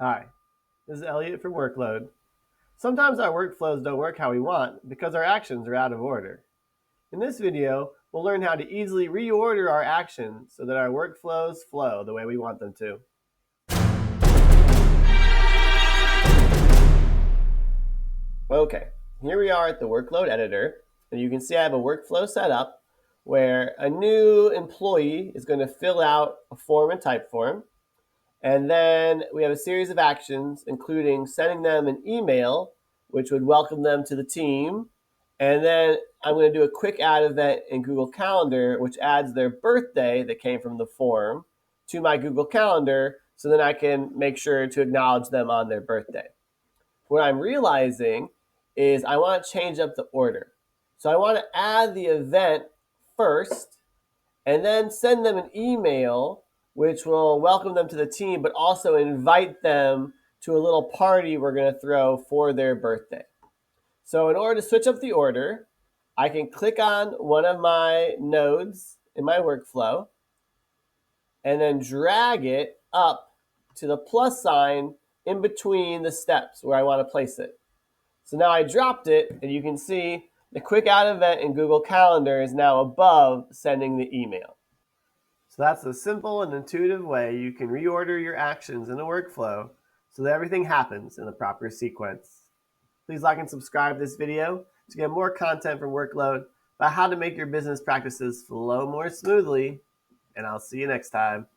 Hi, this is Eliot from Workload. Sometimes our workflows don't work how we want because our actions are out of order. In this video, we'll learn how to easily reorder our actions so that our workflows flow the way we want them to. Okay, here we are at the workload editor, and you can see I have a workflow set up where a new employee is going to fill out a form in Typeform. And then we have a series of actions, including sending them an email, which would welcome them to the team. And then I'm going to do a quick add event in Google Calendar, which adds their birthday that came from the form to my Google Calendar, so then I can make sure to acknowledge them on their birthday. What I'm realizing is I want to change up the order. So I want to add the event first and then send them an email which will welcome them to the team, but also invite them to a little party we're going to throw for their birthday. So in order to switch up the order, I can click on one of my nodes in my workflow and then drag it up to the plus sign in between the steps where I want to place it. So now I dropped it, and you can see the quick add event in Google Calendar is now above sending the email. So that's a simple and intuitive way you can reorder your actions in a workflow so that everything happens in the proper sequence. Please like and subscribe to this video to get more content from Workload about how to make your business practices flow more smoothly, and I'll see you next time.